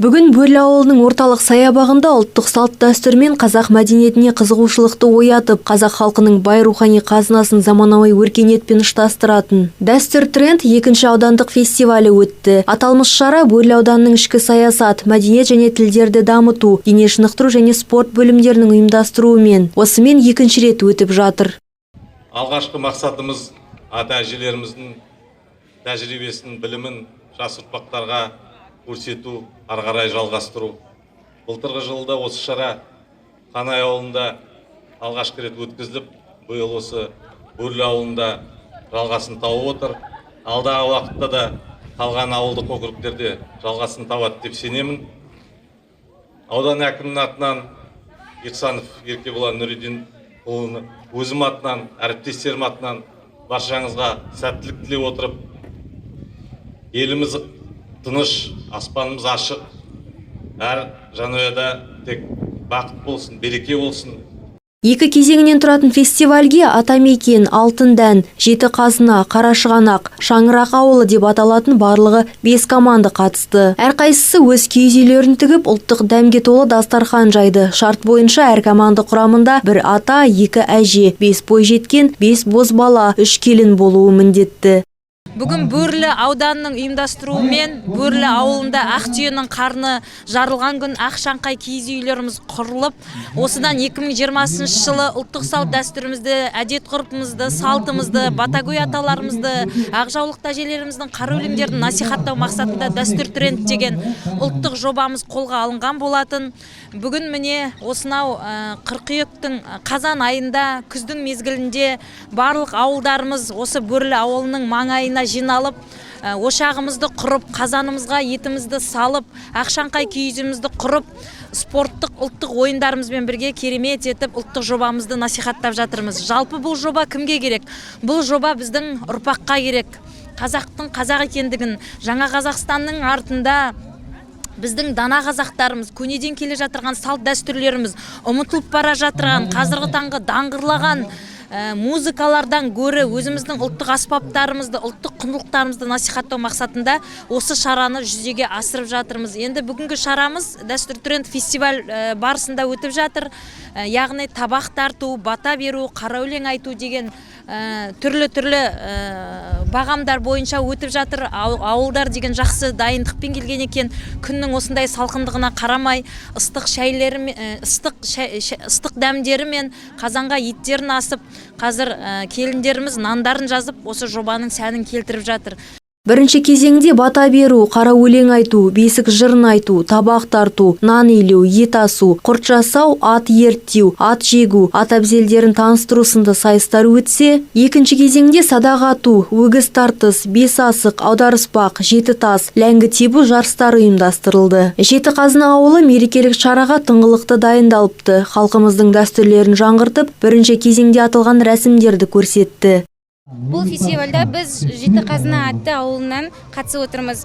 Бүгін Бөрлі ауылының орталық саябағында ұлттық салт дәстүр мен қазақ мәдениетіне қызығушылықты оятып, қазақ халқының бай рухани қазынасын заманауи өркениетпен ұштастыратын дәстүр тренд екінші аудандық фестивалі өтті. Аталмыш шара Бөрлі ауданының ішкі саясат, мәдениет және тілдерді дамыту, дене шынықтыру және спорт бөлімдерінің ұйымдастыруымен осымен екінші рет өтіп жатыр. Алғашқы мақсатымыз ата-әжелеріміздің тәжірибесін, білімін жас ұрпақтарға көрсету, ары қарай жалғастыру. Былтырғы жылда осы шара Қанай ауылында алғашқы рет өткізіліп, биыл осы Бөрлі ауылында жалғасын тауып отыр. Алдағы уақытта да қалған ауылдық округтерде жалғасын табады деп сенемін. Аудан әкімінің атынан Ихсанов Еркебұлан Нұридинұлы, өзім атынан, әріптестерім атынан баршаңызға сәттілік тілеп отырып, еліміз тыныш, аспанымыз ашық, әр жанұяда тек бақыт болсын, береке болсын. Екі кезеңінен тұратын фестивальге Атамекен, Алтын дән, Жеті қазына, Қарашығанақ, Шаңырақ ауылы деп аталатын барлығы 5 команда қатысты. Әрқайсысы өз киіз үйлерін тігіп, ұлттық дәмге толы дастархан жайды. Шарт бойынша әр команда құрамында 1 ата, 2 әже, 5 бойжеткен, 5 бозбала, 3 келін болуы міндетті. Бүгін Бөрлі ауданының ұйымдастыруымен Бөрлі ауылында ақ түйенің қарны жарылған күн ақ шаңқай киіз үйлеріміз құрылып, осыдан 2020 жылы ұлттық салт дәстүрімізді, әдет ғұрпымызды, салтымызды, батагөй аталарымызды, ақжаулық тәжелеріміздің қара өлеңдерін насихаттау мақсатында дәстүр тренд деген ұлттық жобамыз қолға алынған болатын. Бүгін міне осынау қыркүйектің қазан айында, күздің мезгілінде барлық ауылдарымыз осы Бөрлі ауылының маңайына жиналып, ошағымызды құрып, қазанымызға етімізді салып, ақшаңқай киізімізді құрып, спорттық ұлттық ойындарымызбен бірге керемет етіп ұлттық жобамызды насихаттап жатырмыз. Жалпы бұл жоба кімге керек? Бұл жоба біздің ұрпаққа керек. Қазақтың қазақ екендігін, жаңа Қазақстанның артында біздің дана қазақтарымыз, көнеден келе жатырған салт дәстүрлеріміз, ұмытылып бара жатырған, қазіргі таңғы даңғырлаған музыкалардан гөрі өзіміздің ұлттық аспаптарымызды, ұлттық құндылықтарымызды насихаттау мақсатында осы шараны жүзеге асырып жатырмыз. Енді бүгінгі шарамыз дәстүр тренд фестиваль барысында өтіп жатыр. Яғни табақ тарту, бата беру, қара өлең айту деген түрлі бағамдар бойынша өтіп жатыр. Ауылдар деген жақсы дайындықпен келген екен. Күннің осындай салқындығына қарамай, ыстық дәмдерімен қазанға еттерін асып, қазір келіндеріміз нандарын жазып, осы жобаның сәнін келтіріп жатыр. Бірінші кезеңде бата беру, қара өлең айту, бесік жырын айту, табақ тарту, нан илеу, ет асу, құрт жасау, ат ерттеу, ат жегу, ат әбзелдерін таныстыру сынды сайыстар өтсе, екінші кезеңде садақ ату, өгіз тартыс, бес асық, аударыспақ, жеті тас, ләңгі тебу жарыстары ұйымдастырылды. Жеті қазына ауылы мерекелік шараға тыңғылықты дайындалыпты. Халқымыздың дәстүрлерін жаңғыртып, бірінші кезеңде атылған рәсімдерді көрсетті. Бұл фестивальда біз Жеті қазына атты ауылынан қатысып отырмыз.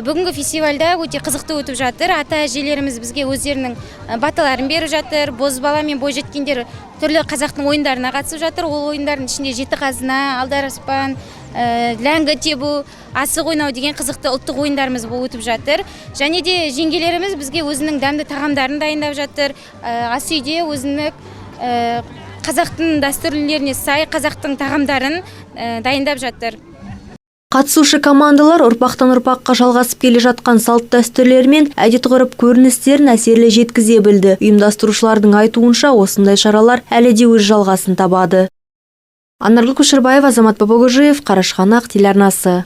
Бүгінгі фестивальда өте қызықты өтіп жатыр. Ата-әжелеріміз бізге өздерінің баталарын беріп жатыр. Бозбала мен бойжеткендер түрлі қазақтың ойындарына қатысып жатыр. Ол ойындардың ішінде Жеті қазына, алдараспан, ләңгі тебу, асық ойнау деген қызықты ұлттық ойындарымыз өтіп жатыр. Және де жеңгелеріміз бізге өзінің дәмді тағамдарын дайындап жатыр. Ас үйде өзінің қазақтың дәстүрлеріне сай қазақтың тағамдарын дайындап жатыр. Қатысушы командалар ұрпақтан ұрпаққа жалғасып келе жатқан салт дәстүрлер мен әдет ғұрып көріністерін әсерлі жеткізе білді. Ұйымдастырушылардың айтуынша осындай шаралар әлі де өз жалғасын табады. Анаргүл Көшербаева, Азамат Бабагөжиев, Қарашығанақ телеарнасы.